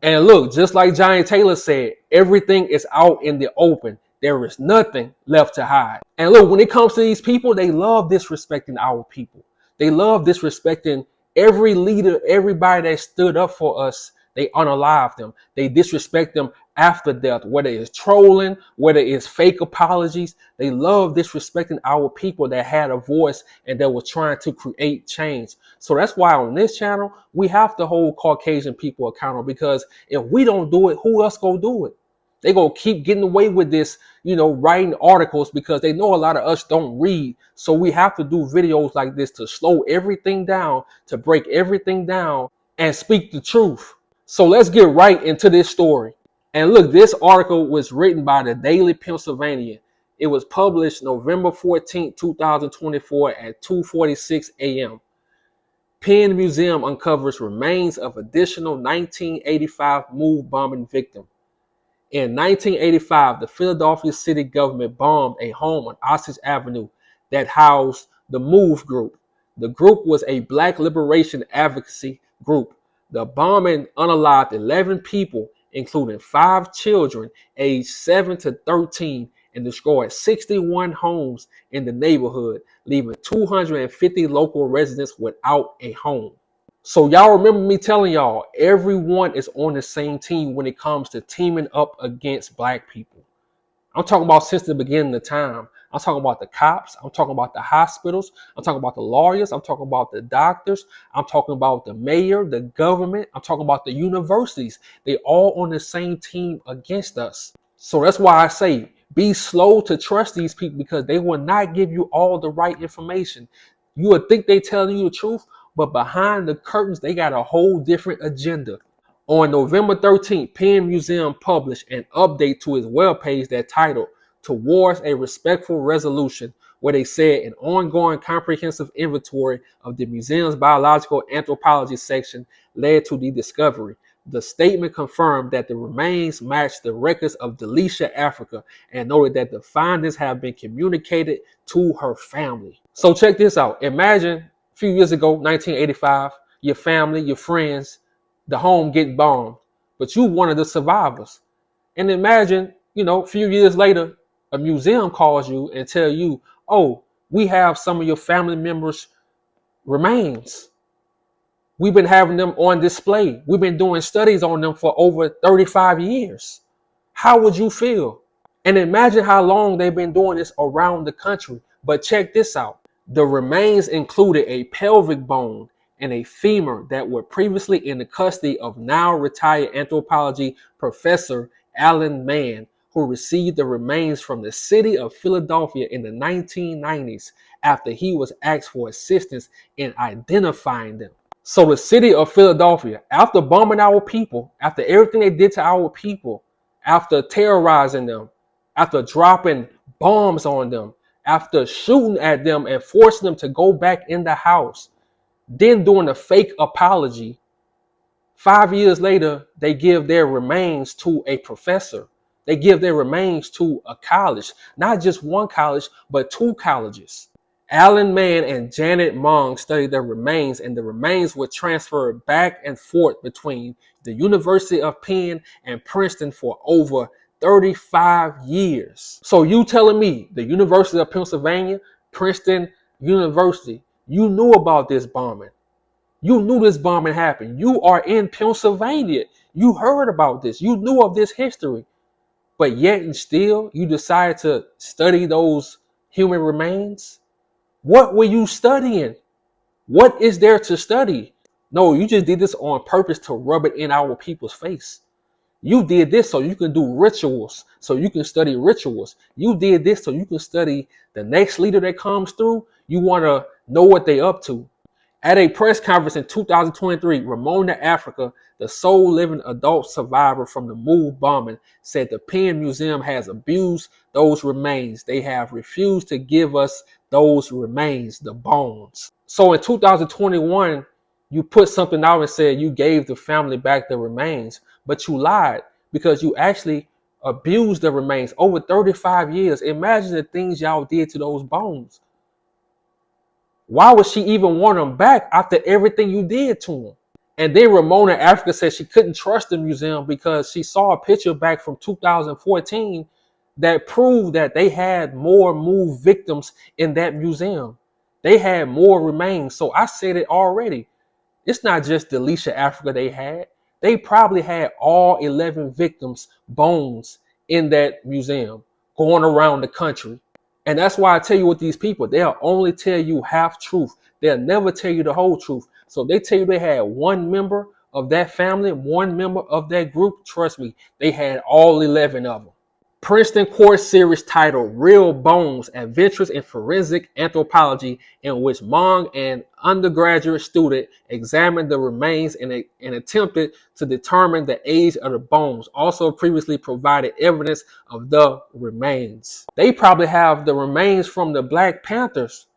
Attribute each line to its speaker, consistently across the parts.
Speaker 1: And look, just like Johnny Taylor said, everything is out in the open. There is nothing left to hide. And look, when it comes to these people, they love disrespecting our people. They love disrespecting every leader, everybody that stood up for us. They unalive them. They disrespect them after death, whether it's trolling, whether it's fake apologies. They love disrespecting our people that had a voice and that was trying to create change. So that's why on this channel, we have to hold Caucasian people accountable, because if we don't do it, who else gonna do it? They gonna keep getting away with this, writing articles, because they know a lot of us don't read. So we have to do videos like this to slow everything down, to break everything down and speak the truth. So let's get right into this story. And look, this article was written by the Daily Pennsylvanian. It was published November 14, 2024 at 2:46 a.m. Penn Museum uncovers remains of additional 1985 move bombing victim. In 1985, the Philadelphia city government bombed a home on Osage Avenue that housed the MOVE group. The group was a Black liberation advocacy group. The bombing unalived 11 people, including 5 children aged 7 to 13, and destroyed 61 homes in the neighborhood, leaving 250 local residents without a home. So y'all remember me telling y'all, everyone is on the same team when it comes to teaming up against Black people. I'm talking about since the beginning of time. I'm talking about the cops. I'm talking about the hospitals. I'm talking about the lawyers. I'm talking about the doctors. I'm talking about the mayor, the government. I'm talking about the universities. They all on the same team against us. So that's why I say, be slow to trust these people, because they will not give you all the right information. You would think they telling you the truth, but behind the curtains, they got a whole different agenda. On November 13th, Penn Museum published an update to its webpage that titled "Towards a Respectful Resolution," where they said an ongoing comprehensive inventory of the museum's biological anthropology section led to the discovery. The statement confirmed that the remains matched the records of Delisha, Africa, and noted that the findings have been communicated to her family. So check this out. Imagine a few years ago, 1985, your family, your friends, the home getting bombed, but you one of the survivors. And imagine, a few years later, a museum calls you and tell you, oh, we have some of your family members' remains. We've been having them on display. We've been doing studies on them for over 35 years. How would you feel? And imagine how long they've been doing this around the country. But check this out. The remains included a pelvic bone and a femur that were previously in the custody of now retired anthropology professor Alan Mann, who received the remains from the city of Philadelphia in the 1990s after he was asked for assistance in identifying them. So the city of Philadelphia, after bombing our people, after everything they did to our people, after terrorizing them, after dropping bombs on them, after shooting at them and forcing them to go back in the house, then doing a fake apology, 5 years later, they give their remains to a professor. They give their remains to a college, not just one college, but 2 colleges. Alan Mann and Janet Mong studied the remains, and the remains were transferred back and forth between the University of Penn and Princeton for over 35 years. So you telling me the University of Pennsylvania, Princeton University, you knew about this bombing. You knew this bombing happened. You are in Pennsylvania. You heard about this. You knew of this history. But yet and still, you decided to study those human remains? What were you studying? What is there to study? No, you just did this on purpose to rub it in our people's face. You did this so you can do rituals, so you can study rituals. You did this so you can study the next leader that comes through. You want to know what they up to. At a press conference in 2023, Ramona Africa, the sole living adult survivor from the MOVE bombing, said the Penn Museum has abused those remains. They have refused to give us those remains, the bones. So in 2021, you put something out and said you gave the family back the remains, but you lied, because you actually abused the remains over 35 years. Imagine the things y'all did to those bones. Why would she even want them back after everything you did to them? And then Ramona Africa said she couldn't trust the museum because she saw a picture back from 2014 that proved that they had more moved victims in that museum. They had more remains. So I said it already. It's not just Delisha Africa they had. They probably had all 11 victims' bones in that museum going around the country. And that's why I tell you with these people, they'll only tell you half truth. They'll never tell you the whole truth. So they tell you they had one member of that family, one member of that group. Trust me, they had all 11 of them. Princeton course series titled Real Bones, Adventures in Forensic Anthropology, in which Mong, an undergraduate student, examined the remains and attempted to determine the age of the bones, also previously provided evidence of the remains. They probably have the remains from the Black Panthers,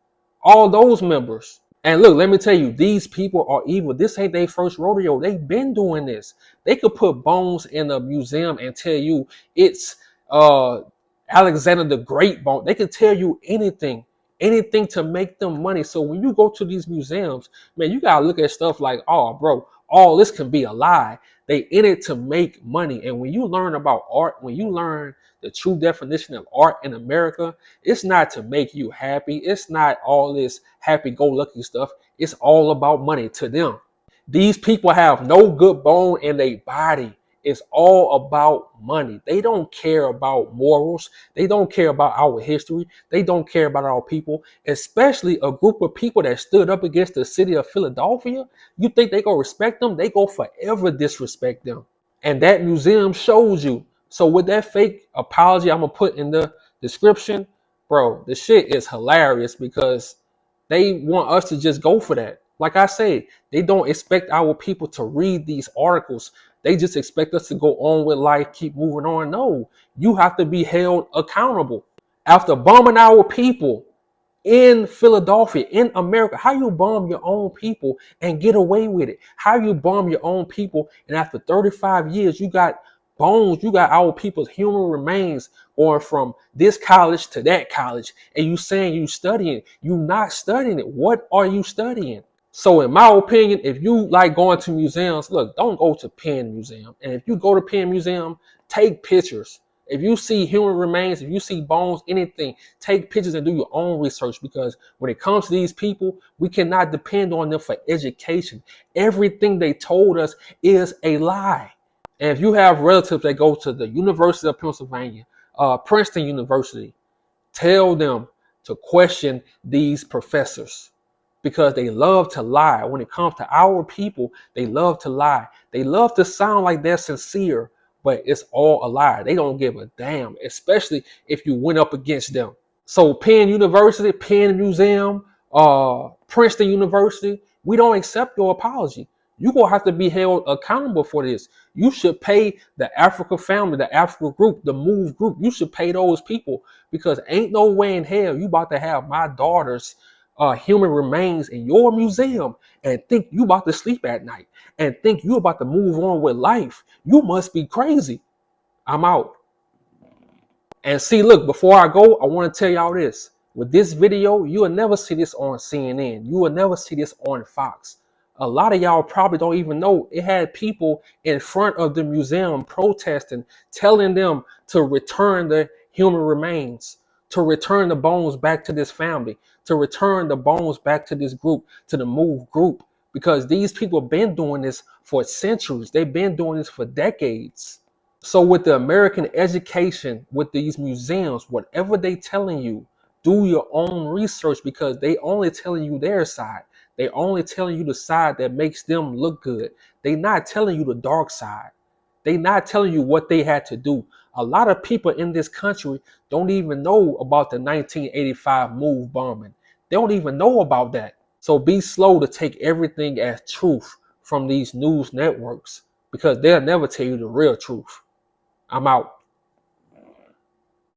Speaker 1: all those members. And look, let me tell you, these people are evil. This ain't their first rodeo. They've been doing this. They could put bones in a museum and tell you it's uh Alexander the Great bone. They can tell you anything to make them money. So when you go to these museums, man, you gotta look at stuff like, oh, bro, all this can be a lie. They in it to make money. And when you learn about art, when you learn the true definition of art in America, it's not to make you happy. It's not all this happy-go-lucky stuff. It's all about money to them. These people have no good bone in their body. It's all about money. They don't care about morals. They don't care about our history. They don't care about our people, especially a group of people that stood up against the city of Philadelphia. You think they go respect them? They go forever disrespect them. And that museum shows you. So with that fake apology I'm going to put in the description, bro, the shit is hilarious because they want us to just go for that. Like I said, they don't expect our people to read these articles. They just expect us to go on with life, keep moving on. No, you have to be held accountable. After bombing our people in Philadelphia, in America, how you bomb your own people and get away with it? How you bomb your own people and after 35 years, you got bones, you got our people's human remains going from this college to that college, and you saying you studying, you not studying it. What are you studying? So in my opinion, if you like going to museums, look, don't go to Penn Museum. And if you go to Penn Museum, take pictures. If you see human remains, if you see bones, anything, take pictures and do your own research, because when it comes to these people, we cannot depend on them for education. Everything they told us is a lie. And if you have relatives that go to the University of Pennsylvania, Princeton University, tell them to question these professors because they love to lie. When it comes to our people, they love to lie. They love to sound like they're sincere, but it's all a lie. They don't give a damn, especially if you went up against them. So Penn University, Penn Museum, Princeton University, we don't accept your apology. You're going to have to be held accountable for this. You should pay the Africa family, the Africa group, the MOVE group. You should pay those people, because ain't no way in hell you about to have my daughter's human remains in your museum and think you about to sleep at night and think you about to move on with life. You must be crazy. I'm out. And see, look, before I go, I want to tell y'all this. With this video, you will never see this on CNN. You will never see this on Fox. A lot of y'all probably don't even know it had people in front of the museum protesting, telling them to return the human remains, to return the bones back to this family, to return the bones back to this group, to the MOVE group, because these people have been doing this for centuries. They've been doing this for decades. So with the American education, with these museums, whatever they telling you, do your own research, because they only telling you their side. They only telling you the side that makes them look good. They not telling you the dark side. They not telling you what they had to do. A lot of people in this country don't even know about the 1985 MOVE bombing. They don't even know about that. So be slow to take everything as truth from these news networks, because they'll never tell you the real truth. I'm out.